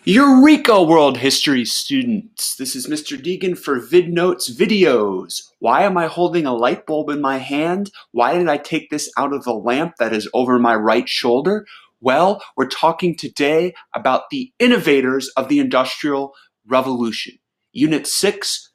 Eureka, world history students! This is Mr. Deegan for VidNotes videos. Why am I holding a light bulb in my hand? Why did I take this out of the lamp that is over my right shoulder? Well, we're talking today about the innovators of the Industrial Revolution. Unit 6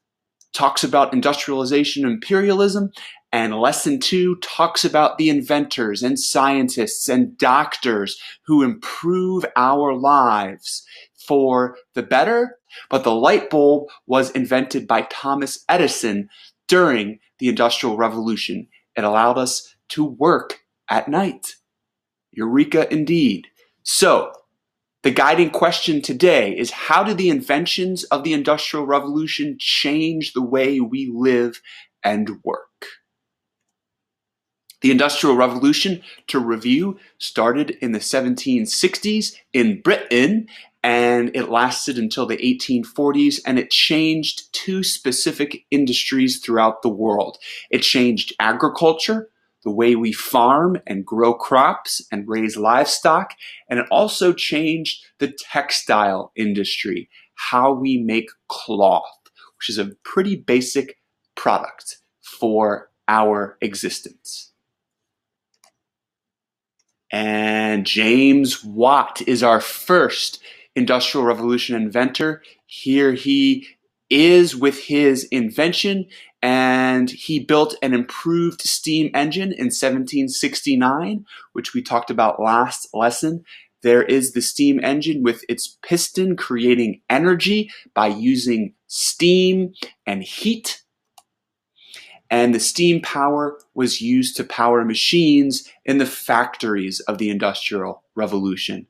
talks about industrialization and imperialism, and lesson 2 talks about the inventors and scientists and doctors who improve our lives for the better. But the light bulb was invented by Thomas Edison during the Industrial Revolution. It allowed us to work at night. Eureka indeed. So, the guiding question today is, how did the inventions of the Industrial Revolution change the way we live and work? The Industrial Revolution, to review, started in the 1760s in Britain, and it lasted until the 1840s, and it changed two specific industries throughout the world. It changed agriculture, the way we farm and grow crops and raise livestock, and it also changed the textile industry, how we make cloth, which is a pretty basic product for our existence. And James Watt is our first Industrial Revolution inventor. Here he is with his invention, and he built an improved steam engine in 1769, which we talked about last lesson. There is the steam engine with its piston creating energy by using steam and heat. And the steam power was used to power machines in the factories of the Industrial Revolution.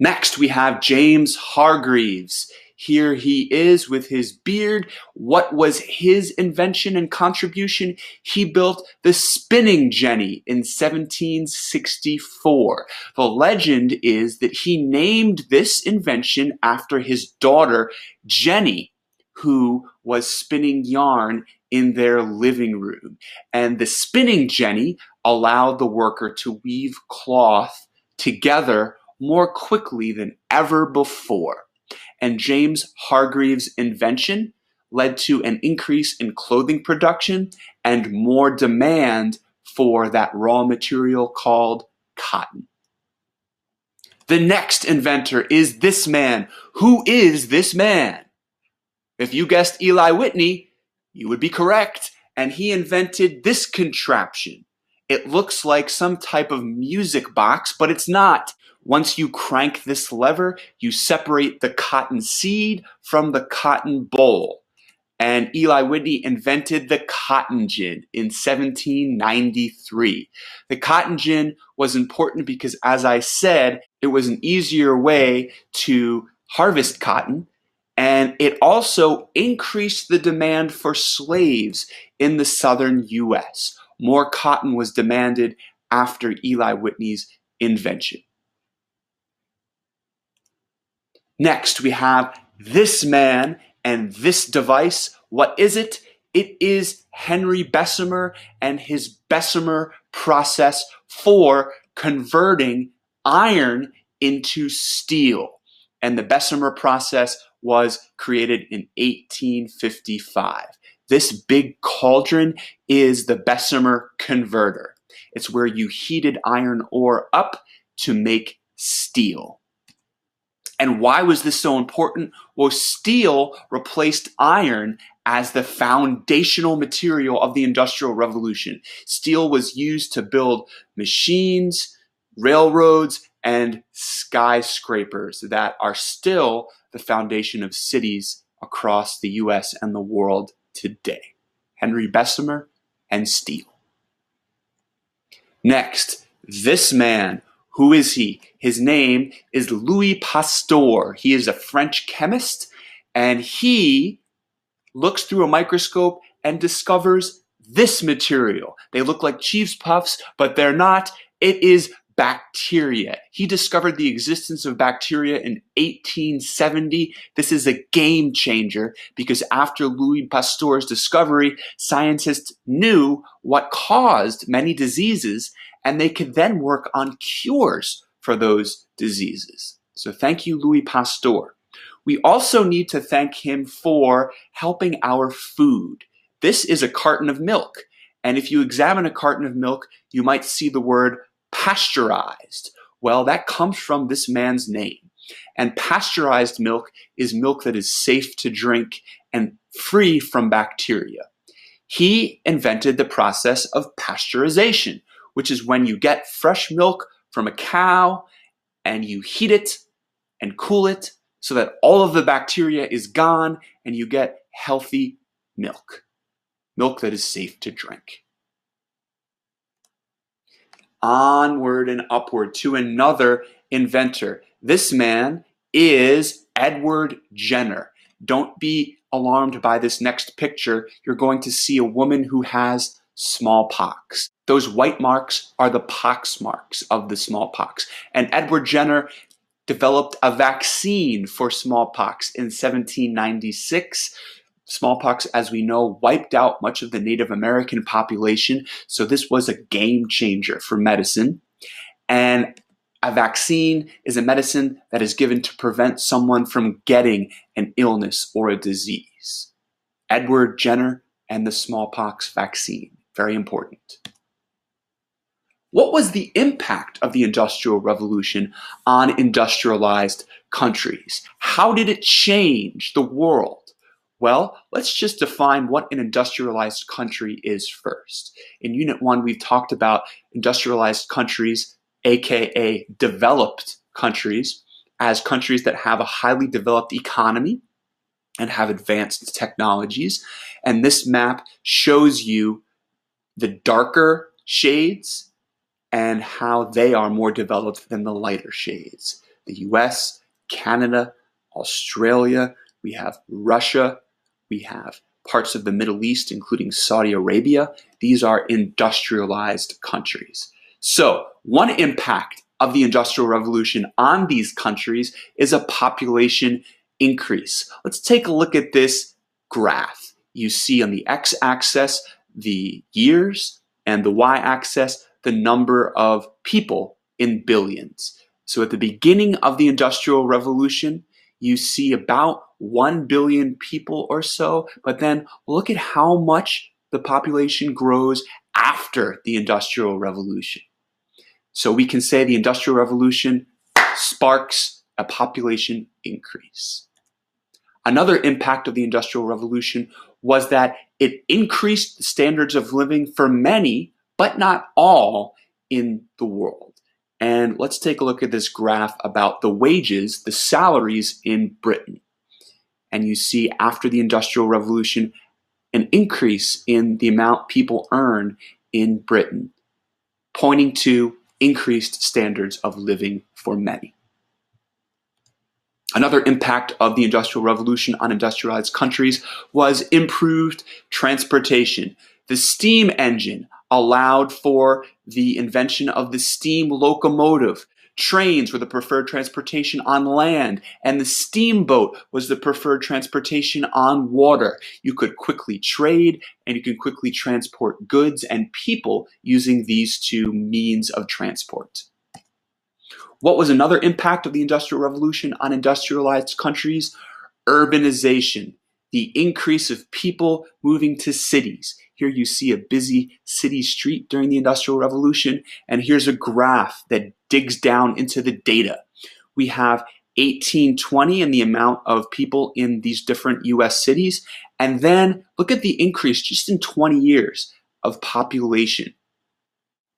Next, we have James Hargreaves. Here he is with his beard. What was his invention and contribution? He built the spinning jenny in 1764. The legend is that he named this invention after his daughter, Jenny, who was spinning yarn in their living room. And the spinning jenny allowed the worker to weave cloth together more quickly than ever before. And James Hargreaves' invention led to an increase in clothing production and more demand for that raw material called cotton. The next inventor is this man. Who is this man? If you guessed Eli Whitney, you would be correct. And he invented this contraption. It looks like some type of music box, but it's not. Once you crank this lever, you separate the cotton seed from the cotton boll. And Eli Whitney invented the cotton gin in 1793. The cotton gin was important because, as I said, it was an easier way to harvest cotton, and it also increased the demand for slaves in the southern U.S. More cotton was demanded after Eli Whitney's invention. Next, we have this man and this device. What is it? It is Henry Bessemer and his Bessemer process for converting iron into steel. And the Bessemer process was created in 1855. This big cauldron is the Bessemer converter. It's where you heated iron ore up to make steel. And why was this so important? Well, steel replaced iron as the foundational material of the Industrial Revolution. Steel was used to build machines, railroads, and skyscrapers that are still the foundation of cities across the US and the world today. Henry Bessemer and steel. Next, this man. Who is he? His name is Louis Pasteur. He is a French chemist, and he looks through a microscope and discovers this material. They look like cheese puffs, but they're not. It is bacteria. He discovered the existence of bacteria in 1870. This is a game changer because after Louis Pasteur's discovery, scientists knew what caused many diseases, and they could then work on cures for those diseases. So thank you, Louis Pasteur. We also need to thank him for helping our food. This is a carton of milk. And if you examine a carton of milk, you might see the word pasteurized. Well, that comes from this man's name. And pasteurized milk is milk that is safe to drink and free from bacteria. He invented the process of pasteurization, which is when you get fresh milk from a cow and you heat it and cool it so that all of the bacteria is gone and you get healthy milk. Milk that is safe to drink. Onward and upward to another inventor. This man is Edward Jenner. Don't be alarmed by this next picture. You're going to see a woman who has smallpox. Those white marks are the pox marks of the smallpox. And Edward Jenner developed a vaccine for smallpox in 1796. Smallpox, as we know, wiped out much of the Native American population, so this was a game changer for medicine. And a vaccine is a medicine that is given to prevent someone from getting an illness or a disease. Edward Jenner and the smallpox vaccine, very important. What was the impact of the Industrial Revolution on industrialized countries? How did it change the world? Well, let's just define what an industrialized country is first. In Unit 1, we've talked about industrialized countries, aka developed countries, as countries that have a highly developed economy and have advanced technologies. And this map shows you the darker shades and how they are more developed than the lighter shades. The US, Canada, Australia, we have Russia, we have parts of the Middle East, including Saudi Arabia. These are industrialized countries. So, one impact of the Industrial Revolution on these countries is a population increase. Let's take a look at this graph. You see on the x-axis the years and the y-axis the number of people in billions. So at the beginning of the Industrial Revolution, you see about 1 billion people or so, but then look at how much the population grows after the Industrial Revolution. So we can say the Industrial Revolution sparks a population increase. Another impact of the Industrial Revolution was that it increased the standards of living for many, but not all, in the world. And let's take a look at this graph about the wages, the salaries in Britain. And you see after the Industrial Revolution, an increase in the amount people earn in Britain, pointing to increased standards of living for many. Another impact of the Industrial Revolution on industrialized countries was improved transportation. The steam engine allowed for the invention of the steam locomotive. Trains were the preferred transportation on land, and the steamboat was the preferred transportation on water. You could quickly trade, and you could quickly transport goods and people using these two means of transport. What was another impact of the Industrial Revolution on industrialized countries? Urbanization, the increase of people moving to cities. Here you see a busy city street during the Industrial Revolution, and here's a graph that digs down into the data. We have 1820 and the amount of people in these different US cities, and then look at the increase just in 20 years of population.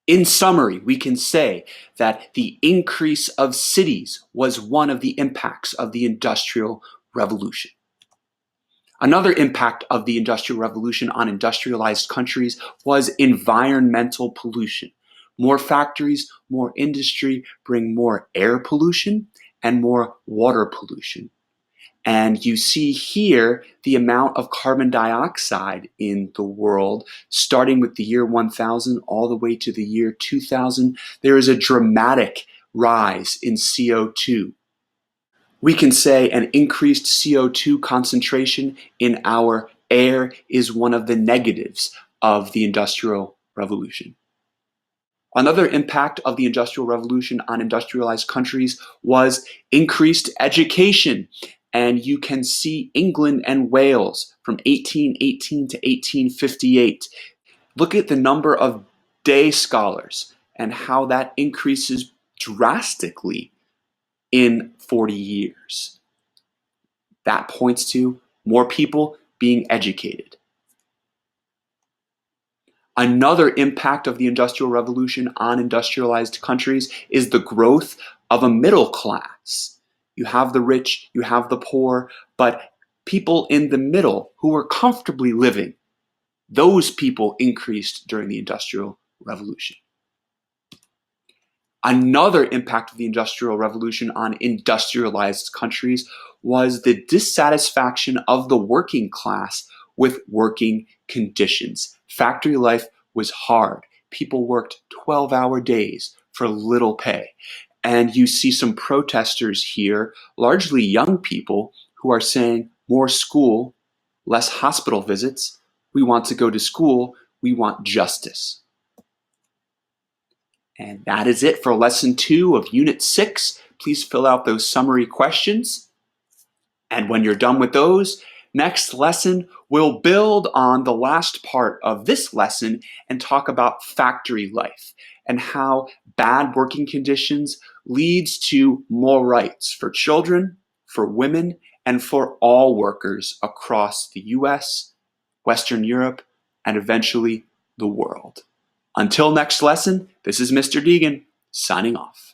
In summary, we can say that the increase of cities was one of the impacts of the Industrial Revolution. Another impact of the Industrial Revolution on industrialized countries was environmental pollution. More factories, more industry bring more air pollution and more water pollution. And you see here the amount of carbon dioxide in the world, starting with the year 1000 all the way to the year 2000. There is a dramatic rise in CO2. We can say an increased CO2 concentration in our air is one of the negatives of the Industrial Revolution. Another impact of the Industrial Revolution on industrialized countries was increased education. And you can see England and Wales from 1818 to 1858. Look at the number of day scholars and how that increases drastically in 40 years. That points to more people being educated. Another impact of the Industrial Revolution on industrialized countries is the growth of a middle class. You have the rich, you have the poor, but people in the middle who were comfortably living, those people increased during the Industrial Revolution. Another impact of the Industrial Revolution on industrialized countries was the dissatisfaction of the working class with working conditions. Factory life was hard. People worked 12-hour days for little pay. And you see some protesters here, largely young people, who are saying more school, less hospital visits. We want to go to school. We want justice. And that is it for Lesson 2 of Unit 6. Please fill out those summary questions. And when you're done with those, next lesson we'll build on the last part of this lesson and talk about factory life and how bad working conditions leads to more rights for children, for women, and for all workers across the US, Western Europe, and eventually the world. Until next lesson, this is Mr. Deegan, signing off.